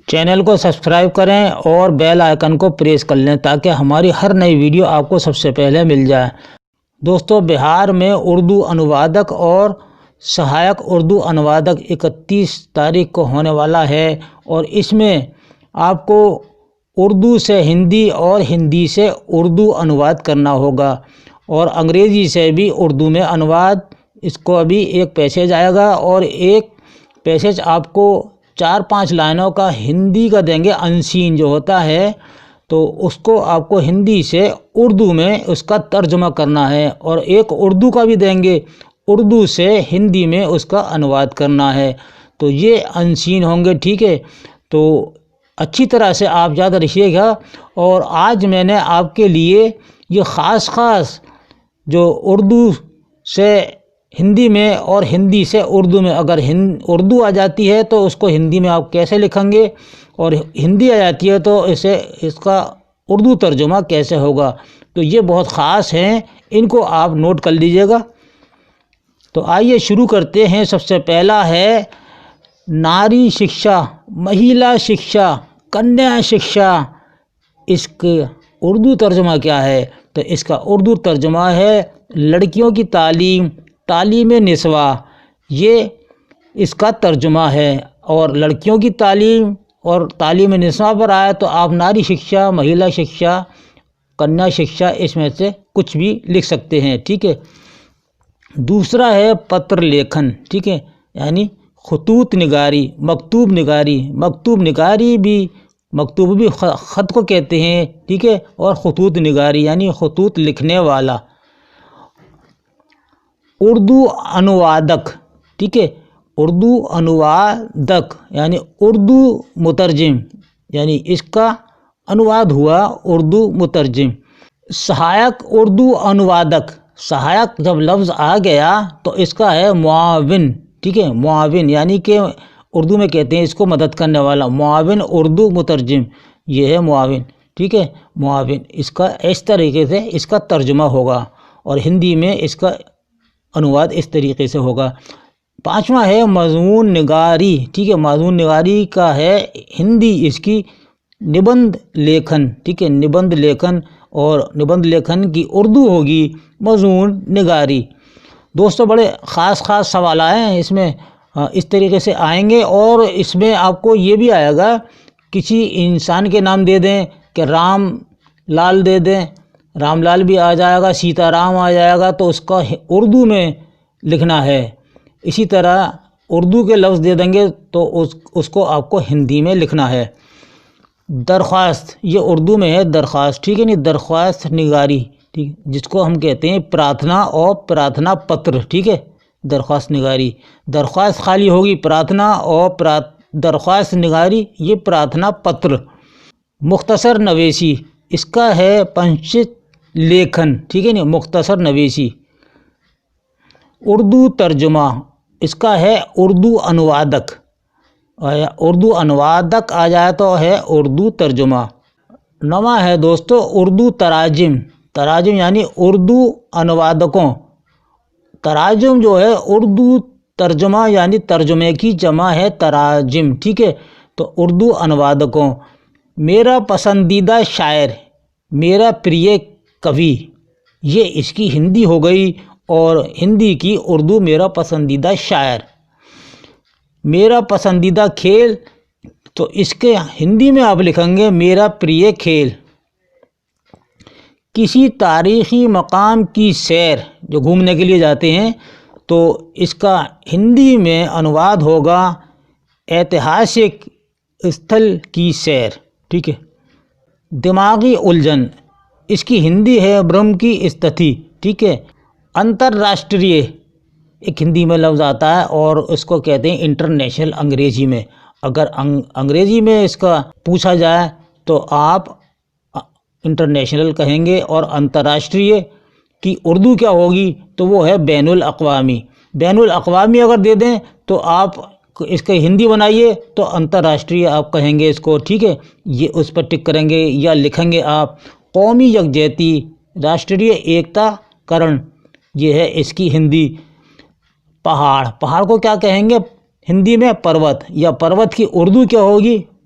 Channel کو subscribe کریں اور بیل آئیکن کو پریس کر لیں تاکہ ہماری ہر نئی ویڈیو آپ کو سب سے پہلے مل جائے۔ دوستو، بہار میں اردو انوادک اور سہایک اردو انوادک 31 تاریخ کو ہونے والا ہے، اور اس میں آپ کو اردو سے ہندی اور ہندی سے اردو انواد کرنا ہوگا، اور انگریزی سے بھی اردو میں انواد۔ اس کو ابھی ایک پیسیج آئے گا، اور ایک پیسیج آپ کو 4-5 لائنوں کا ہندی کا دیں گے، انسین جو ہوتا ہے، تو اس کو آپ کو ہندی سے اردو میں اس کا ترجمہ کرنا ہے، اور ایک اردو کا بھی دیں گے، اردو سے ہندی میں اس کا انواد کرنا ہے۔ تو یہ انسین ہوں گے، ٹھیک ہے؟ تو اچھی طرح سے آپ یاد رکھیے گا۔ اور آج میں نے آپ کے لیے یہ خاص جو اردو سے ہندی میں اور ہندی سے اردو میں، اگر اردو آ جاتی ہے تو اس کو ہندی میں آپ کیسے لکھیں گے، اور ہندی آ جاتی ہے تو اس کا اردو ترجمہ کیسے ہوگا، تو یہ بہت خاص ہیں، ان کو آپ نوٹ کر لیجئے گا۔ تو آئیے شروع کرتے ہیں۔ سب سے پہلا ہے ناری شکشا، مہیلا شکشا، کنیا شکشا۔ اس کا اردو ترجمہ کیا ہے؟ تو اس کا اردو ترجمہ ہے لڑکیوں کی تعلیم، تعلیم نسواں، یہ اس کا ترجمہ ہے۔ اور لڑکیوں کی تعلیم اور تعلیم نسواں پر آئے تو آپ ناری شکشا، مہیلا شکشا، کنیا شکشا، اس میں سے کچھ بھی لکھ سکتے ہیں، ٹھیک ہے؟ دوسرا ہے پتر لیکھن، ٹھیک ہے، یعنی خطوط نگاری، مکتوب نگاری۔ مکتوب بھی خط کو کہتے ہیں، ٹھیک ہے؟ اور خطوط نگاری یعنی خطوط لکھنے والا۔ اردو انوادک، ٹھیک ہے، اردو انوادک یعنی اردو مترجم، یعنی اس کا انواد ہوا اردو مترجم۔ سہایک اردو انوادک، سہایک جب لفظ آ گیا تو اس کا ہے معاون، ٹھیک ہے، معاون، یعنی کہ اردو میں کہتے ہیں اس کو مدد کرنے والا، معاون اردو مترجم، یہ ہے معاون، ٹھیک ہے، معاون۔ اس کا اس طریقے سے اس کا ترجمہ ہوگا، اور ہندی میں اس کا انواد اس طریقے سے ہوگا۔ پانچواں ہے مضمون نگاری، ٹھیک ہے، مضمون نگاری کا ہے ہندی اس کی نبند لیکھن، ٹھیک ہے، نبند لیکھن، اور نبند لیکھن کی اردو ہوگی مضمون نگاری۔ دوستو، بڑے خاص سوال آئے ہیں اس میں، اس طریقے سے آئیں گے، اور اس میں آپ کو یہ بھی آئے گا، کسی انسان کے نام دے دیں کہ رام لال دے دیں، رام لال بھی آ جائے گا، سیتا رام آ جائے گا، تو اس کا اردو میں لکھنا ہے۔ اسی طرح اردو کے لفظ دے دیں گے تو اس کو آپ کو ہندی میں لکھنا ہے۔ درخواست، یہ اردو میں ہے درخواست، ٹھیک ہے، نہیں، درخواست نگاری، ٹھیک، جس کو ہم کہتے ہیں پراتھنا اور پراتھنا پتر، ٹھیک ہے، درخواست نگاری۔ درخواست خالی ہوگی پراتھنا، اور درخواست نگاری یہ پراتھنا پتر۔ مختصر نویسی، اس کا ہے پنچت لیکھن، ٹھیک ہے نا، مختصر نویسی۔ اردو ترجمہ، اس کا ہے اردو انوادک، اردو انوادک آ جائے تو ہے اردو ترجمہ۔ نواں ہے دوستو اردو تراجم، تراجم یعنی اردو انوادکوں۔ تراجم جو ہے اردو ترجمہ یعنی ترجمے کی جمع ہے تراجم، ٹھیک ہے، تو اردو انوادکوں۔ میرا پسندیدہ شاعر، میرا پریہ کوی، یہ اس کی ہندی ہو گئی، اور ہندی کی اردو میرا پسندیدہ شاعر۔ میرا پسندیدہ کھیل، تو اس کے ہندی میں آپ لکھیں گے میرا پریہ کھیل۔ کسی تاریخی مقام کی سیر، جو گھومنے کے لیے جاتے ہیں، تو اس کا ہندی میں انواد ہوگا ایتہاسک استھل کی سیر، ٹھیک ہے۔ دماغی الجھن، اس کی ہندی ہے برہم کی استھتی، ٹھیک ہے۔ انترراشٹریہ ایک ہندی میں لفظ آتا ہے، اور اس کو کہتے ہیں انٹرنیشنل انگریزی میں۔ اگر انگریزی میں اس کا پوچھا جائے تو آپ انٹرنیشنل کہیں گے، اور انترراشٹریہ کی اردو کیا ہوگی تو وہ ہے بین الاقوامی۔ بین الاقوامی اگر دے دیں تو آپ اس کا ہندی بنائیے تو انترراشٹریہ آپ کہیں گے اس کو، ٹھیک ہے، یہ اس پر ٹک کریں گے یا لکھیں گے آپ۔ قومی یکجہتی، راشٹریہ ایکتا کرن، یہ ہے اس کی ہندی۔ پہاڑ، پہاڑ کو کیا کہیں گے ہندی میں؟ پروت، یا پروت کی اردو کیا ہوگی؟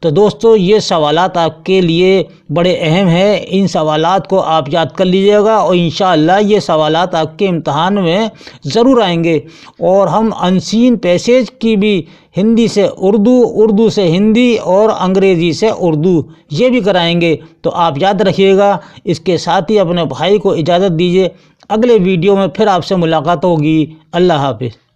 تو دوستو یہ سوالات آپ کے لیے بڑے اہم ہیں، ان سوالات کو آپ یاد کر لیجئے گا اور انشاءاللہ یہ سوالات آپ کے امتحان میں ضرور آئیں گے۔ اور ہم انسین پیسیج کی بھی ہندی سے اردو، اردو سے ہندی اور انگریزی سے اردو یہ بھی کرائیں گے، تو آپ یاد رکھیے گا۔ اس کے ساتھ ہی اپنے بھائی کو اجازت دیجیے، اگلے ویڈیو میں پھر آپ سے ملاقات ہوگی۔ اللہ حافظ۔